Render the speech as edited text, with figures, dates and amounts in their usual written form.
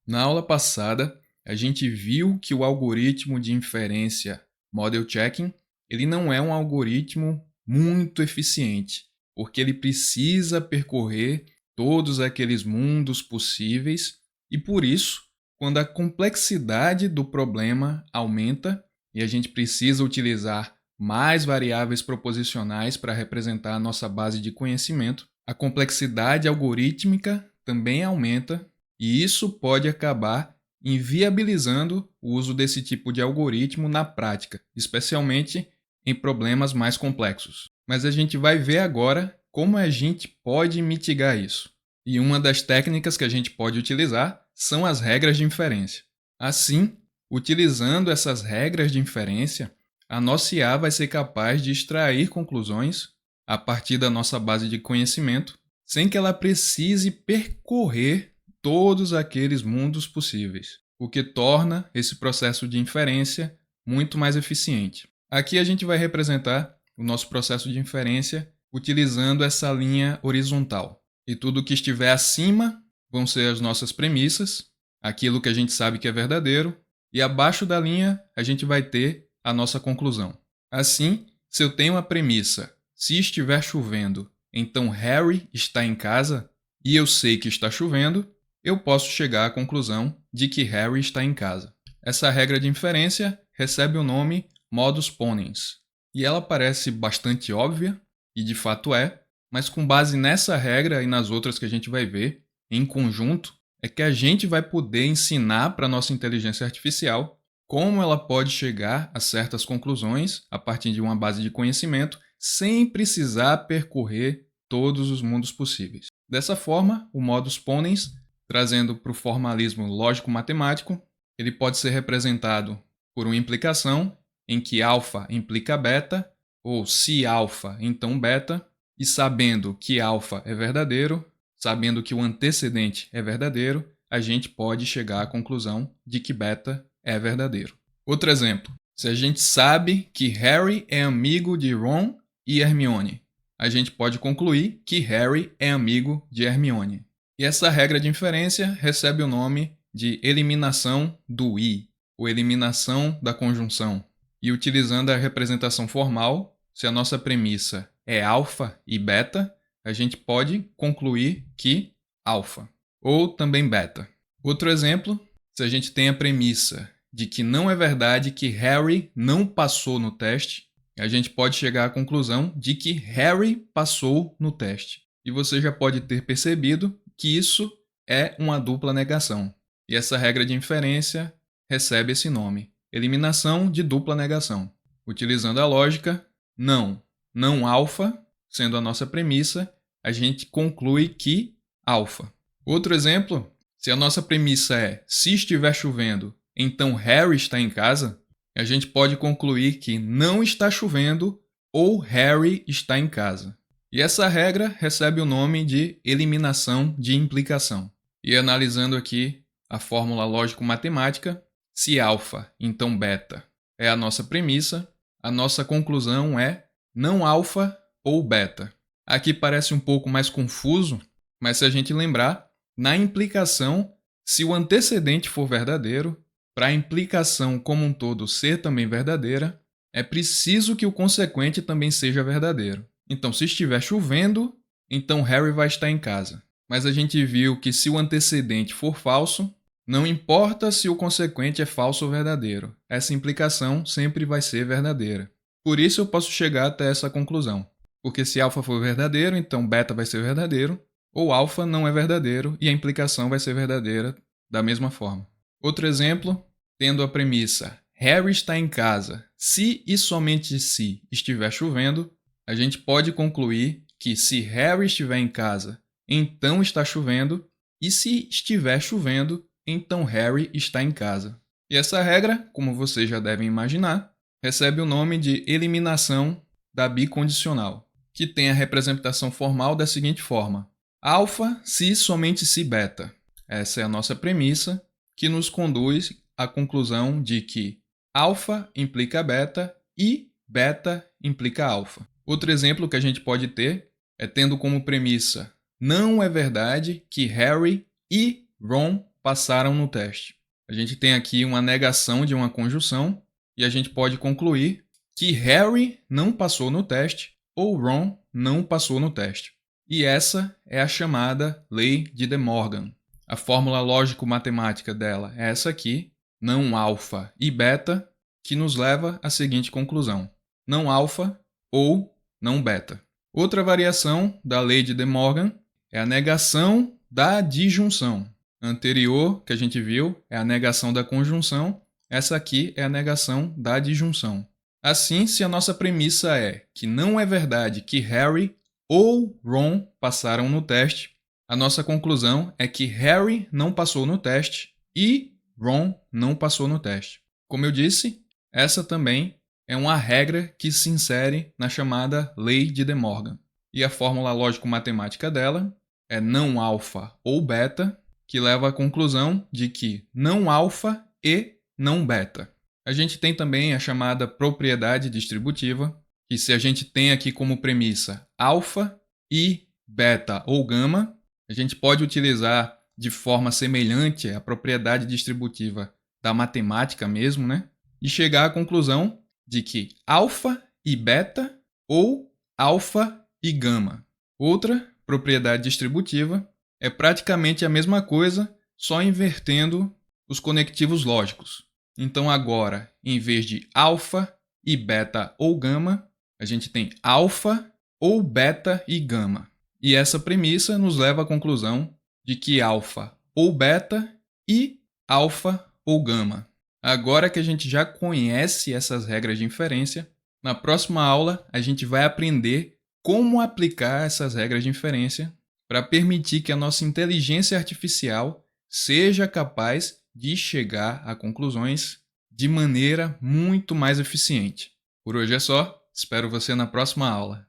Na aula passada, a gente viu que o algoritmo de inferência Model Checking, ele não é um algoritmo muito eficiente, porque ele precisa percorrer todos aqueles mundos possíveis e por isso, quando a complexidade do problema aumenta e a gente precisa utilizar mais variáveis proposicionais para representar a nossa base de conhecimento, a complexidade algorítmica também aumenta e isso pode acabar inviabilizando o uso desse tipo de algoritmo na prática, especialmente em problemas mais complexos. Mas a gente vai ver agora como a gente pode mitigar isso. E uma das técnicas que a gente pode utilizar são as regras de inferência. Assim, utilizando essas regras de inferência, a nossa IA vai ser capaz de extrair conclusões a partir da nossa base de conhecimento, sem que ela precise percorrer todos aqueles mundos possíveis, o que torna esse processo de inferência muito mais eficiente. Aqui a gente vai representar o nosso processo de inferência utilizando essa linha horizontal. E tudo que estiver acima vão ser as nossas premissas, aquilo que a gente sabe que é verdadeiro, e abaixo da linha a gente vai ter a nossa conclusão. Assim, se eu tenho a premissa, se estiver chovendo, então Harry está em casa, e eu sei que está chovendo, eu posso chegar à conclusão de que Harry está em casa. Essa regra de inferência recebe o nome modus ponens, e ela parece bastante óbvia, e de fato é, mas com base nessa regra e nas outras que a gente vai ver, em conjunto, é que a gente vai poder ensinar para a nossa inteligência artificial como ela pode chegar a certas conclusões a partir de uma base de conhecimento sem precisar percorrer todos os mundos possíveis. Dessa forma, o modus ponens, trazendo para o formalismo lógico-matemático, ele pode ser representado por uma implicação em que alfa implica beta, ou se alfa, então beta, e sabendo que alfa é verdadeiro, sabendo que o antecedente é verdadeiro, a gente pode chegar à conclusão de que beta é verdadeiro. Outro exemplo, se a gente sabe que Harry é amigo de Ron e Hermione, a gente pode concluir que Harry é amigo de Hermione. E essa regra de inferência recebe o nome de eliminação do i, ou eliminação da conjunção. E utilizando a representação formal, se a nossa premissa é alfa e beta, a gente pode concluir que alfa, ou também beta. Outro exemplo, se a gente tem a premissa de que não é verdade que Harry não passou no teste, a gente pode chegar à conclusão de que Harry passou no teste. E você já pode ter percebido que isso é uma dupla negação. E essa regra de inferência recebe esse nome, eliminação de dupla negação. Utilizando a lógica, não alfa, sendo a nossa premissa, a gente conclui que alfa. Outro exemplo, se a nossa premissa é se estiver chovendo, então Harry está em casa, a gente pode concluir que não está chovendo ou Harry está em casa. E essa regra recebe o nome de eliminação de implicação. E analisando aqui a fórmula lógico-matemática, se alfa, então beta, é a nossa premissa, a nossa conclusão é não alfa ou beta. Aqui parece um pouco mais confuso, mas se a gente lembrar, na implicação, se o antecedente for verdadeiro, para a implicação como um todo ser também verdadeira, é preciso que o consequente também seja verdadeiro. Então, se estiver chovendo, então Harry vai estar em casa. Mas a gente viu que se o antecedente for falso, não importa se o consequente é falso ou verdadeiro, essa implicação sempre vai ser verdadeira. Por isso eu posso chegar até essa conclusão. Porque se alfa for verdadeiro, então beta vai ser verdadeiro, ou alfa não é verdadeiro e a implicação vai ser verdadeira da mesma forma. Outro exemplo, tendo a premissa Harry está em casa, se e somente se estiver chovendo, a gente pode concluir que se Harry estiver em casa, então está chovendo, e se estiver chovendo, então Harry está em casa. E essa regra, como vocês já devem imaginar, recebe o nome de eliminação da bicondicional, que tem a representação formal da seguinte forma: alfa se somente se beta. Essa é a nossa premissa, que nos conduz à conclusão de que alfa implica beta e beta implica alfa. Outro exemplo que a gente pode ter é tendo como premissa: não é verdade que Harry e Ron passaram no teste. A gente tem aqui uma negação de uma conjunção e a gente pode concluir que Harry não passou no teste ou Ron não passou no teste. E essa é a chamada Lei de De Morgan. A fórmula lógico-matemática dela é essa aqui, não alfa e beta, que nos leva à seguinte conclusão: não alfa ou não beta. Outra variação da Lei de De Morgan é a negação da disjunção. A anterior, que a gente viu, é a negação da conjunção. Essa aqui é a negação da disjunção. Assim, se a nossa premissa é que não é verdade que Harry ou Ron passaram no teste, a nossa conclusão é que Harry não passou no teste e Ron não passou no teste. Como eu disse, essa também é uma regra que se insere na chamada Lei de De Morgan. E a fórmula lógico-matemática dela é não alfa ou beta, que leva à conclusão de que não alfa e não beta. A gente tem também a chamada propriedade distributiva, que se a gente tem aqui como premissa alfa e beta ou gama, a gente pode utilizar de forma semelhante a propriedade distributiva da matemática mesmo, né? E chegar à conclusão de que alfa e beta ou alfa e gama. Outra propriedade distributiva é praticamente a mesma coisa, só invertendo os conectivos lógicos. Então agora, em vez de alfa e beta ou gama, a gente tem alfa ou beta e gama. E essa premissa nos leva à conclusão de que alfa ou beta e alfa ou gama. Agora que a gente já conhece essas regras de inferência, na próxima aula a gente vai aprender como aplicar essas regras de inferência para permitir que a nossa inteligência artificial seja capaz de chegar a conclusões de maneira muito mais eficiente. Por hoje é só, espero você na próxima aula.